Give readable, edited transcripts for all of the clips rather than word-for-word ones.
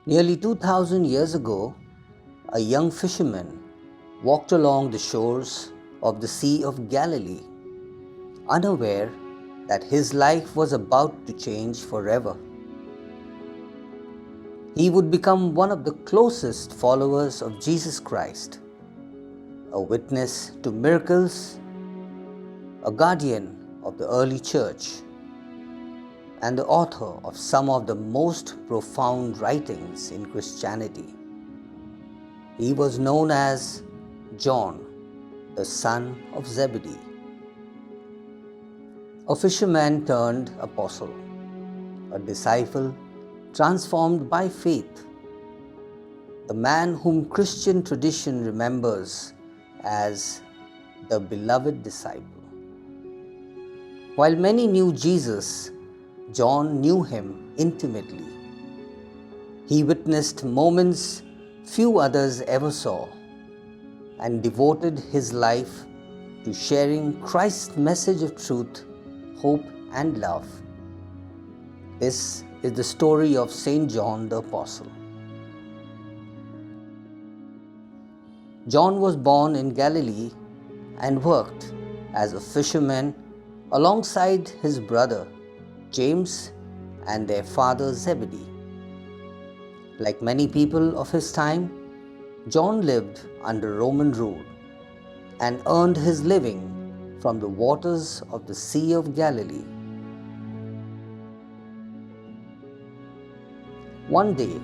Nearly 2000 years ago, a young fisherman walked along the shores of the Sea of Galilee, unaware that his life was about to change forever. He would become one of the closest followers of Jesus Christ, a witness to miracles, a guardian of the early church, and the author of some of the most profound writings in Christianity. He was known as John, the son of Zebedee, a fisherman turned apostle, a disciple transformed by faith, the man whom Christian tradition remembers as the beloved disciple. While many knew Jesus, John knew him intimately. He witnessed moments few others ever saw and devoted his life to sharing Christ's message of truth, hope, and love. This is the story of Saint John the Apostle. John was born in Galilee and worked as a fisherman alongside his brother James and their father Zebedee. Like many people of his time, John lived under Roman rule and earned his living from the waters of the Sea of Galilee. One day,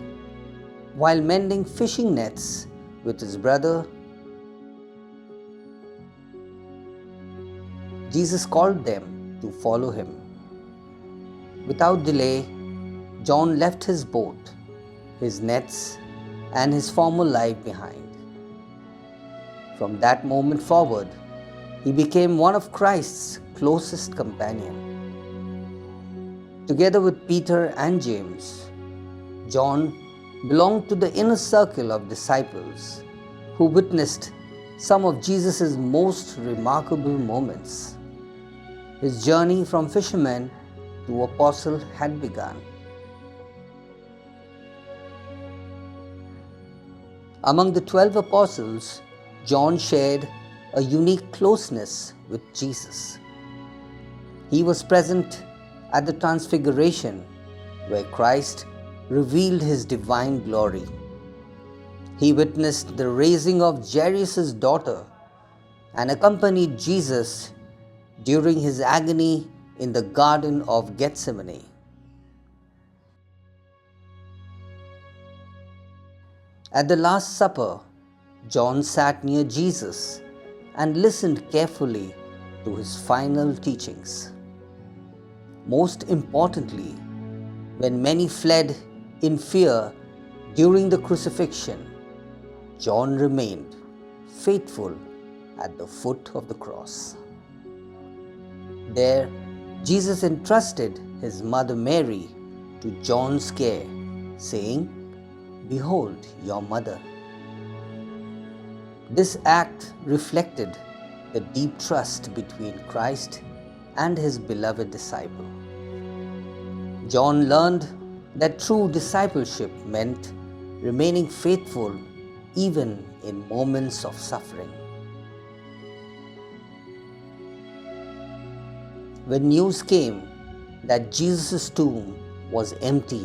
while mending fishing nets with his brother, Jesus called them to follow him. Without delay, John left his boat, his nets, and his former life behind. From that moment forward, he became one of Christ's closest companions. Together with Peter and James, John belonged to the inner circle of disciples who witnessed some of Jesus' most remarkable moments. His journey from fisherman to apostle had begun. Among the 12 apostles, John shared a unique closeness with Jesus. He was present at the Transfiguration, where Christ revealed his divine glory. He witnessed the raising of Jairus' daughter and accompanied Jesus during his agony in the Garden of Gethsemane. At the Last Supper, John sat near Jesus and listened carefully to his final teachings. Most importantly, when many fled in fear during the crucifixion, John remained faithful at the foot of the cross. There, Jesus entrusted his mother Mary to John's care, saying, "Behold your mother." This act reflected the deep trust between Christ and his beloved disciple. John learned that true discipleship meant remaining faithful even in moments of suffering. When news came that Jesus' tomb was empty,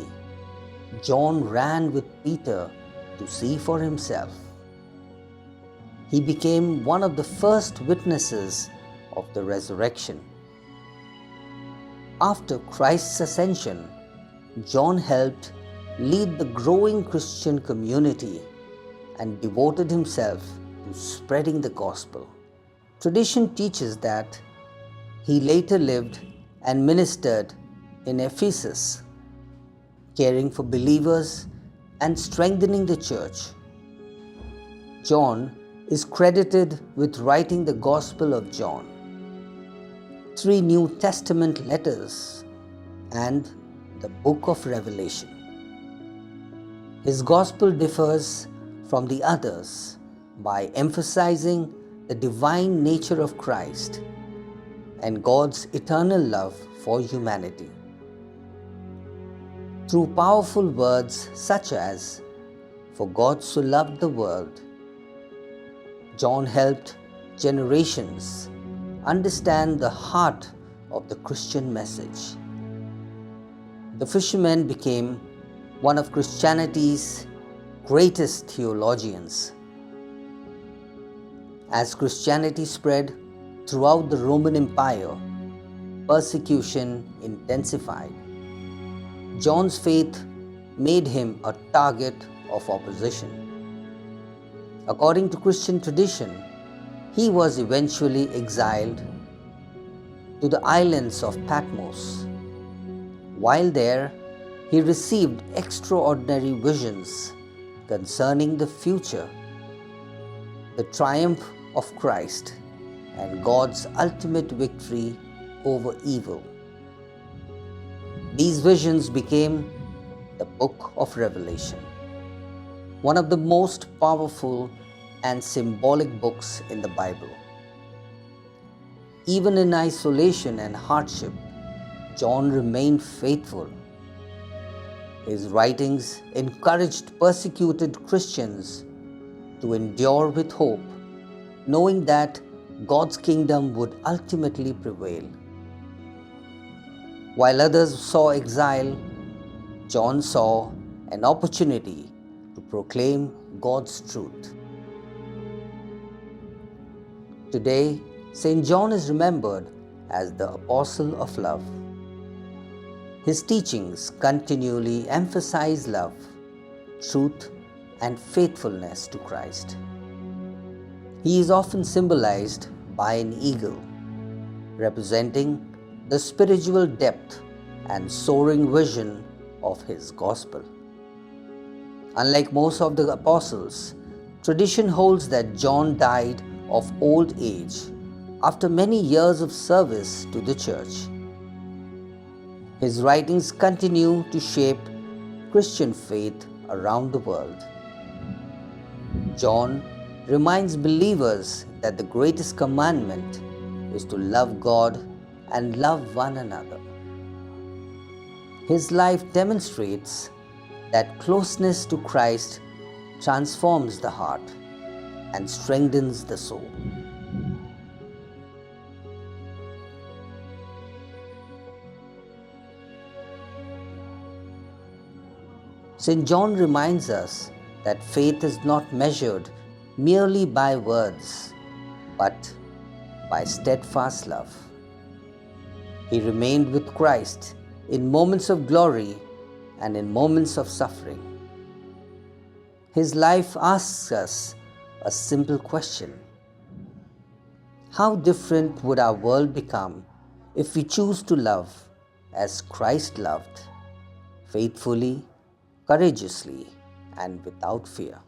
John ran with Peter to see for himself. He became one of the first witnesses of the resurrection. After Christ's ascension, John helped lead the growing Christian community and devoted himself to spreading the gospel. Tradition teaches that he later lived and ministered in Ephesus, caring for believers and strengthening the church. John is credited with writing the Gospel of John, 3 New Testament letters, and the book of Revelation. His Gospel differs from the others by emphasizing the divine nature of Christ and God's eternal love for humanity. Through powerful words such as, "For God so loved the world," John helped generations understand the heart of the Christian message. The Fisherman became one of Christianity's greatest theologians. As Christianity spread throughout the Roman Empire, persecution intensified. John's faith made him a target of opposition. According to Christian tradition, he was eventually exiled to the islands of Patmos. While there, he received extraordinary visions concerning the future, the triumph of Christ, and God's ultimate victory over evil. These visions became the Book of Revelation, one of the most powerful and symbolic books in the Bible. Even in isolation and hardship, John remained faithful. His writings encouraged persecuted Christians to endure with hope, knowing that God's kingdom would ultimately prevail. While others saw exile, John saw an opportunity to proclaim God's truth. Today, St. John is remembered as the Apostle of Love. His teachings continually emphasize love, truth, and faithfulness to Christ. He is often symbolized by an eagle, representing the spiritual depth and soaring vision of his gospel. Unlike most of the apostles, tradition holds that John died of old age after many years of service to the church. His writings continue to shape Christian faith around the world. John reminds believers that the greatest commandment is to love God and love one another. His life demonstrates that closeness to Christ transforms the heart and strengthens the soul. St. John reminds us that faith is not measured merely by words, but by steadfast love. He remained with Christ in moments of glory and in moments of suffering. His life asks us a simple question: how different would our world become if we choose to love as Christ loved, faithfully, courageously, and without fear?